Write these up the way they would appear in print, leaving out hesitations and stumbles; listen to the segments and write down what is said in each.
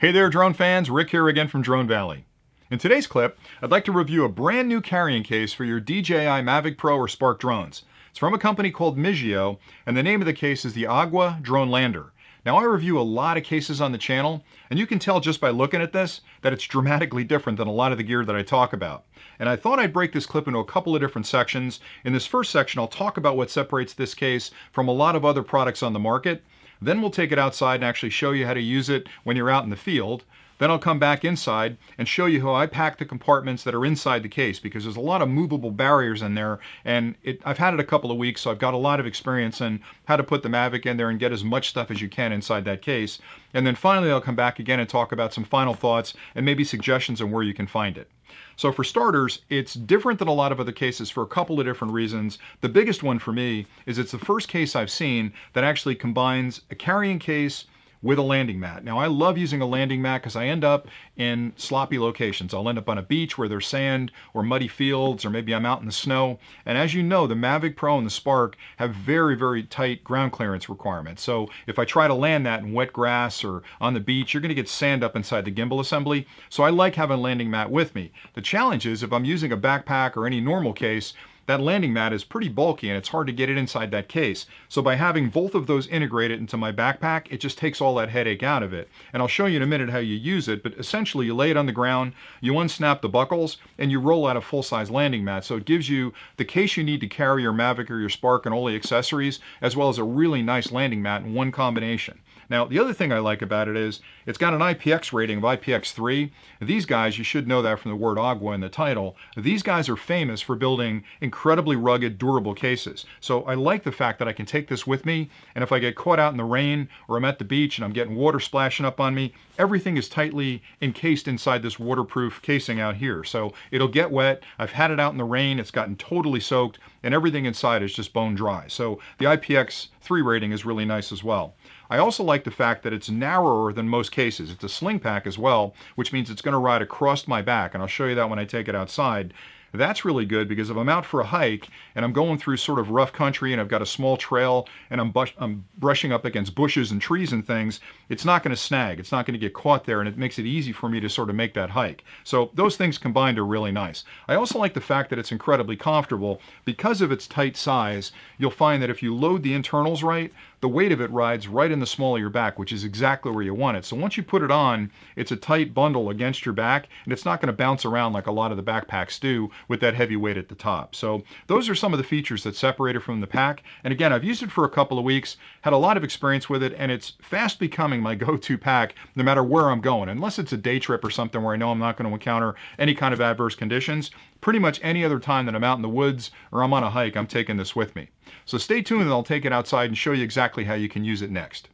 Hey there drone fans, Rick here again from Drone Valley. In today's clip, I'd like to review a brand new carrying case for your DJI Mavic Pro or Spark drones. It's from a company called Miggo, and the name of the case is the Aqua Drone Lander. Now I review a lot of cases on the channel, and you can tell just by looking at this that it's dramatically different than a lot of the gear that I talk about. And I thought I'd break this clip into a couple of different sections. In this first section, I'll talk about what separates this case from a lot of other products on the market. Then we'll take it outside and actually show you how to use it when you're out in the field. Then I'll come back inside and show you how I pack the compartments that are inside the case, because there's a lot of movable barriers in there, and I've had it a couple of weeks, so I've got a lot of experience in how to put the Mavic in there and get as much stuff as you can inside that case. And then finally I'll come back again and talk about some final thoughts and maybe suggestions on where you can find it. So for starters, it's different than a lot of other cases for a couple of different reasons. The biggest one for me is it's the first case I've seen that actually combines a carrying case with a landing mat. Now I love using a landing mat because I end up in sloppy locations. I'll end up on a beach where there's sand or muddy fields, or maybe I'm out in the snow. And as you know, the Mavic Pro and the Spark have very, very tight ground clearance requirements. So if I try to land that in wet grass or on the beach, you're gonna get sand up inside the gimbal assembly. So I like having a landing mat with me. The challenge is if I'm using a backpack or any normal case, that landing mat is pretty bulky and it's hard to get it inside that case. So by having both of those integrated into my backpack, it just takes all that headache out of it. And I'll show you in a minute how you use it, but essentially you lay it on the ground, you unsnap the buckles, and you roll out a full-size landing mat. So it gives you the case you need to carry your Mavic or your Spark and all the accessories, as well as a really nice landing mat in one combination. Now, the other thing I like about it is it's got an IPX rating of IPX3. These guys, you should know that from the word agua in the title, these guys are famous for building incredibly rugged, durable cases. So I like the fact that I can take this with me, and if I get caught out in the rain or I'm at the beach and I'm getting water splashing up on me, everything is tightly encased inside this waterproof casing out here. So it'll get wet. I've had it out in the rain. It's gotten totally soaked, and everything inside is just bone dry. So the IPX3 rating is really nice as well. I also like the fact that it's narrower than most cases. It's a Sling Pack as well, which means it's going to ride across my back, and I'll show you that when I take it outside. That's really good because if I'm out for a hike and I'm going through sort of rough country and I've got a small trail and I'm brushing up against bushes and trees and things, it's not going to snag. It's not going to get caught there, and it makes it easy for me to sort of make that hike. So those things combined are really nice. I also like the fact that it's incredibly comfortable. Because of its tight size, you'll find that if you load the internals right, the weight of it rides right in the small of your back, which is exactly where you want it. So once you put it on, it's a tight bundle against your back, and it's not going to bounce around like a lot of the backpacks do with that heavy weight at the top. So those are some of the features that separate it from the pack. And again, I've used it for a couple of weeks, had a lot of experience with it, and it's fast becoming my go-to pack no matter where I'm going. Unless it's a day trip or something where I know I'm not going to encounter any kind of adverse conditions, pretty much any other time that I'm out in the woods or I'm on a hike, I'm taking this with me. So stay tuned and I'll take it outside and show you exactly how you can use it next.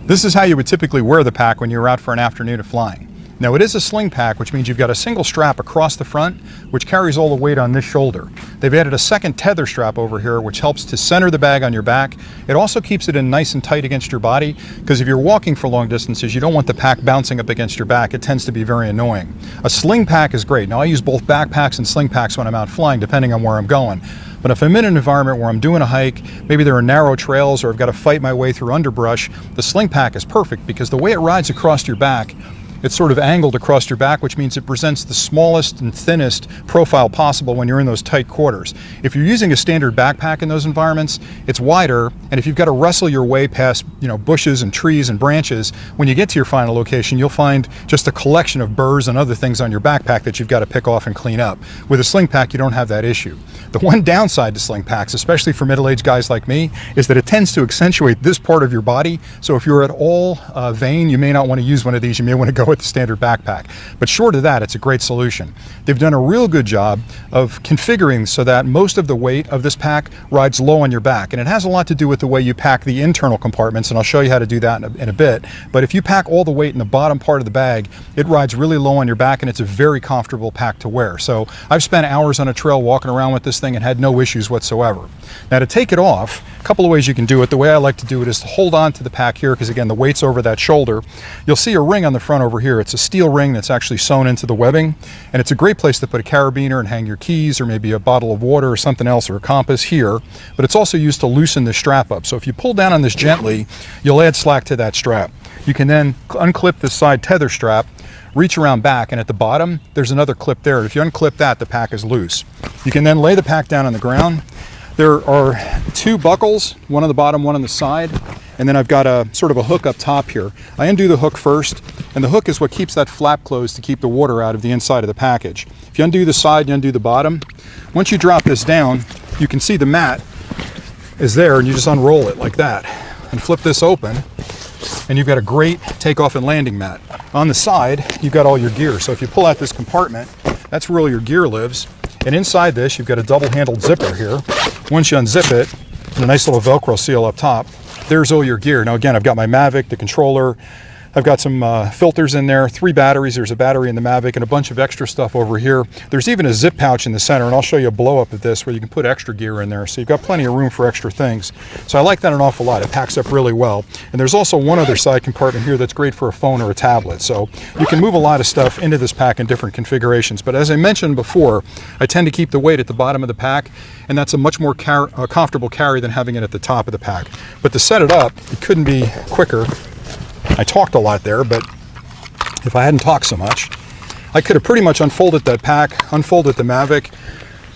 This is how you would typically wear the pack when you're out for an afternoon of flying. Now it is a Sling Pack, which means you've got a single strap across the front, which carries all the weight on this shoulder. They've added a second tether strap over here, which helps to center the bag on your back. It also keeps it in nice and tight against your body, because if you're walking for long distances, you don't want the pack bouncing up against your back. It tends to be very annoying. A Sling Pack is great. Now I use both backpacks and Sling Packs when I'm out flying, depending on where I'm going. But if I'm in an environment where I'm doing a hike, maybe there are narrow trails or I've got to fight my way through underbrush, the Sling Pack is perfect because the way it rides across your back, it's sort of angled across your back, which means it presents the smallest and thinnest profile possible when you're in those tight quarters. If you're using a standard backpack in those environments, it's wider, and if you've got to wrestle your way past, bushes and trees and branches, when you get to your final location, you'll find just a collection of burrs and other things on your backpack that you've got to pick off and clean up. With a Sling Pack, you don't have that issue. The one downside to Sling Packs, especially for middle-aged guys like me, is that it tends to accentuate this part of your body. So if you're at all vain, you may not want to use one of these. You may want to go with the standard backpack. But short of that, it's a great solution. They've done a real good job of configuring so that most of the weight of this pack rides low on your back. And it has a lot to do with the way you pack the internal compartments, and I'll show you how to do that in a bit. But if you pack all the weight in the bottom part of the bag, it rides really low on your back, and it's a very comfortable pack to wear. So I've spent hours on a trail walking around with this thing and had no issues whatsoever. Now to take it off, a couple of ways you can do it. The way I like to do it is to hold on to the pack here, because again, the weight's over that shoulder. You'll see a ring on the front over here. It's a steel ring that's actually sewn into the webbing, and it's a great place to put a carabiner and hang your keys or maybe a bottle of water or something else, or a compass here. But it's also used to loosen the strap up. So if you pull down on this gently, you'll add slack to that strap. you can then unclip this side tether strap, reach around back, and at the bottom there's another clip there. If you unclip that, the pack is loose. You can then lay the pack down on the ground. There are two buckles, one on the bottom, one on the side, and then I've got a sort of a hook up top here. I undo the hook first, and the hook is what keeps that flap closed to keep the water out of the inside of the package. If you undo the side, you undo the bottom. Once you drop this down, you can see the mat is there, and you just unroll it like that and flip this open, and you've got a great takeoff and landing mat. On the side, you've got all your gear. So if you pull out this compartment, that's where all your gear lives. And inside this, you've got a double-handled zipper here. Once you unzip it, and a nice little Velcro seal up top, there's all your gear. Now again, I've got my Mavic, the controller, I've got some filters in there, 3 batteries. There's a battery in the Mavic and a bunch of extra stuff over here. There's even a zip pouch in the center, and I'll show you a blow up of this where you can put extra gear in there. So you've got plenty of room for extra things. So I like that an awful lot. It packs up really well. And there's also one other side compartment here that's great for a phone or a tablet. So you can move a lot of stuff into this pack in different configurations. But as I mentioned before, I tend to keep the weight at the bottom of the pack, and that's a much more comfortable carry than having it at the top of the pack. But to set it up, it couldn't be quicker. I talked a lot there, but if I hadn't talked so much, I could have pretty much unfolded that pack, unfolded the Mavic,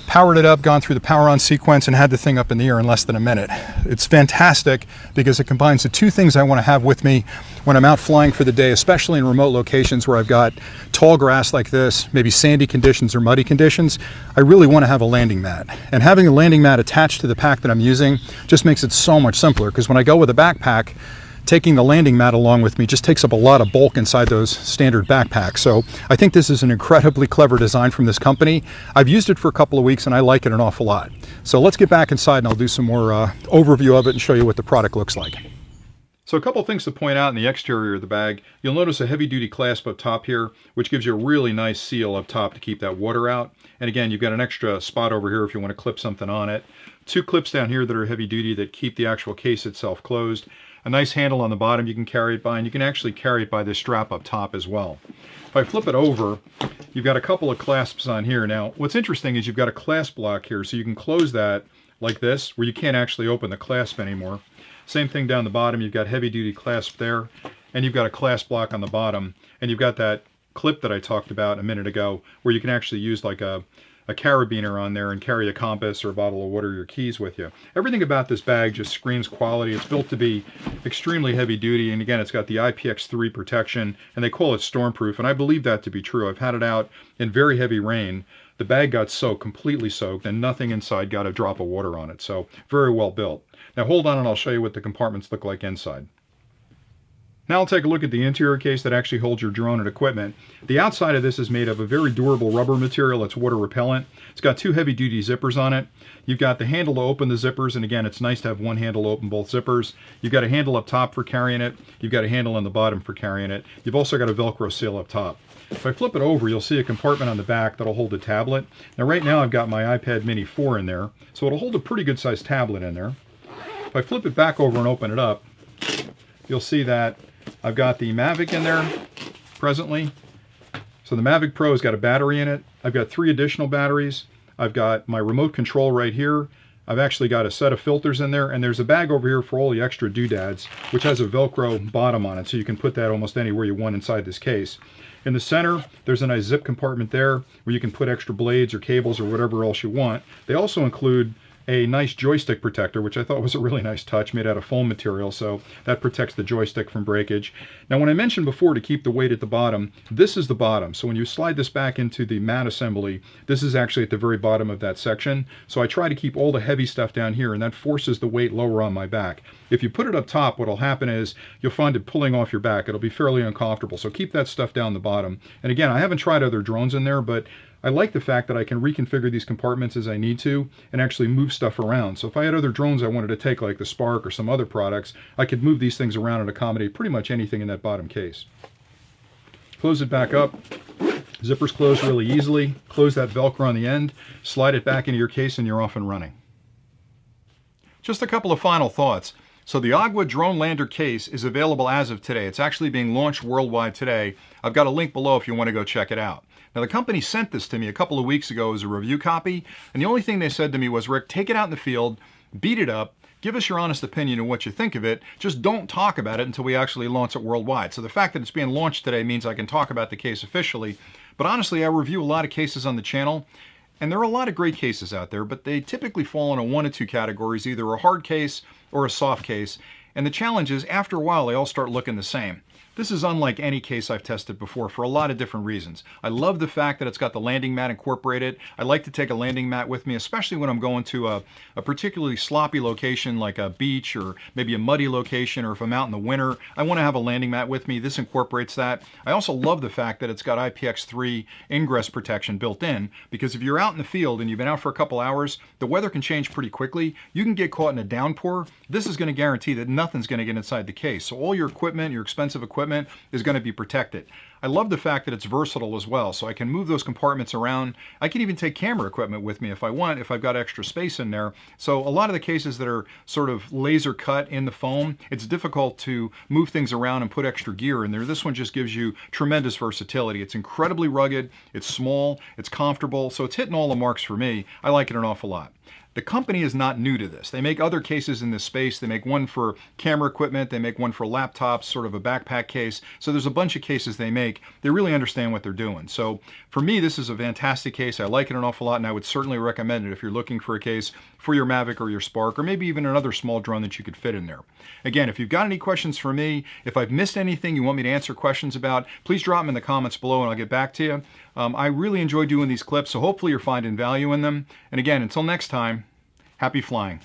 powered it up, gone through the power on sequence, and had the thing up in the air in less than a minute. It's fantastic because it combines the two things I want to have with me when I'm out flying for the day, especially in remote locations where I've got tall grass like this, maybe sandy conditions or muddy conditions. I really want to have a landing mat. And having a landing mat attached to the pack that I'm using just makes it so much simpler, because when I go with a backpack, taking the landing mat along with me just takes up a lot of bulk inside those standard backpacks. So I think this is an incredibly clever design from this company. I've used it for a couple of weeks and I like it an awful lot. So let's get back inside and I'll do some more overview of it and show you what the product looks like. So a couple of things to point out in the exterior of the bag. You'll notice a heavy duty clasp up top here, which gives you a really nice seal up top to keep that water out. And again, you've got an extra spot over here if you want to clip something on it. 2 clips down here that are heavy duty that keep the actual case itself closed. A nice handle on the bottom you can carry it by, and you can actually carry it by this strap up top as well. If I flip it over, you've got a couple of clasps on here. Now, what's interesting is you've got a clasp block here, so you can close that like this, where you can't actually open the clasp anymore. Same thing down the bottom, you've got heavy duty clasp there, and you've got a clasp block on the bottom, and you've got that clip that I talked about a minute ago, where you can actually use like a carabiner on there and carry a compass or a bottle of water or your keys with you. Everything about this bag just screams quality. It's built to be extremely heavy duty, and again, it's got the IPX3 protection, and they call it stormproof, and I believe that to be true. I've had it out in very heavy rain. The bag got soaked, completely soaked, and nothing inside got a drop of water on it, so very well built. Now hold on and I'll show you what the compartments look like inside. Now I'll take a look at the interior case that actually holds your drone and equipment. The outside of this is made of a very durable rubber material that's water repellent. It's got 2 heavy duty zippers on it. You've got the handle to open the zippers, and again, it's nice to have one handle to open both zippers. You've got a handle up top for carrying it. You've got a handle on the bottom for carrying it. You've also got a Velcro seal up top. If I flip it over, you'll see a compartment on the back that'll hold a tablet. Now right now I've got my iPad mini 4 in there, so it'll hold a pretty good sized tablet in there. If I flip it back over and open it up, you'll see that I've got the Mavic in there presently. So the Mavic Pro has got a battery in it. I've got 3 additional batteries. I've got my remote control right here. I've actually got a set of filters in there, and there's a bag over here for all the extra doodads, which has a Velcro bottom on it, so you can put that almost anywhere you want inside this case. In the center, there's a nice zip compartment there where you can put extra blades or cables or whatever else you want. They also include a nice joystick protector, which I thought was a really nice touch, made out of foam material, so that protects the joystick from breakage. Now, when I mentioned before to keep the weight at the bottom, this is the bottom. So when you slide this back into the mat assembly, this is actually at the very bottom of that section. So I try to keep all the heavy stuff down here, and that forces the weight lower on my back. If you put it up top, what'll happen is you'll find it pulling off your back. It'll be fairly uncomfortable, so keep that stuff down the bottom. And again, I haven't tried other drones in there, but I like the fact that I can reconfigure these compartments as I need to and actually move stuff around. So if I had other drones I wanted to take, like the Spark or some other products, I could move these things around and accommodate pretty much anything in that bottom case. Close it back up. Zippers close really easily. Close that Velcro on the end, slide it back into your case, and you're off and running. Just a couple of final thoughts. So the Aqua Drone Lander case is available as of today. It's actually being launched worldwide today. I've got a link below if you want to go check it out. Now, the company sent this to me a couple of weeks ago as a review copy, and the only thing they said to me was, Rick, take it out in the field, beat it up, Give us your honest opinion of what you think of it. Just don't talk about it until we actually launch it worldwide. So the fact that it's being launched today means I can talk about the case officially. But honestly, I review a lot of cases on the channel, and there are a lot of great cases out there, but they typically fall into one of two categories, either a hard case or a soft case. And the challenge is, after a while, they all start looking the same. This is unlike any case I've tested before for a lot of different reasons. I love the fact that it's got the landing mat incorporated. I like to take a landing mat with me, especially when I'm going to a particularly sloppy location like a beach or maybe a muddy location, or if I'm out in the winter, I want to have a landing mat with me. This incorporates that. I also love the fact that it's got IPX3 ingress protection built in, because if you're out in the field and you've been out for a couple hours, the weather can change pretty quickly. You can get caught in a downpour. This is going to guarantee that nothing's going to get inside the case. So all your equipment, your expensive equipment, is going to be protected. I love the fact that it's versatile as well, so I can move those compartments around. I can even take camera equipment with me if I want, if I've got extra space in there. So a lot of the cases that are sort of laser cut in the foam, it's difficult to move things around and put extra gear in there. This one just gives you tremendous versatility. It's incredibly rugged, it's small, it's comfortable, so it's hitting all the marks for me. I like it an awful lot. The company is not new to this. They make other cases in this space. They make one for camera equipment. They make one for laptops, sort of a backpack case. So there's a bunch of cases they make. They really understand what they're doing. So for me, this is a fantastic case. I like it an awful lot, and I would certainly recommend it if you're looking for a case for your Mavic or your Spark, or maybe even another small drone that you could fit in there. Again, if you've got any questions for me, if I've missed anything you want me to answer questions about, please drop them in the comments below and I'll get back to you. I really enjoy doing these clips, so hopefully you're finding value in them. And again, until next time, happy flying.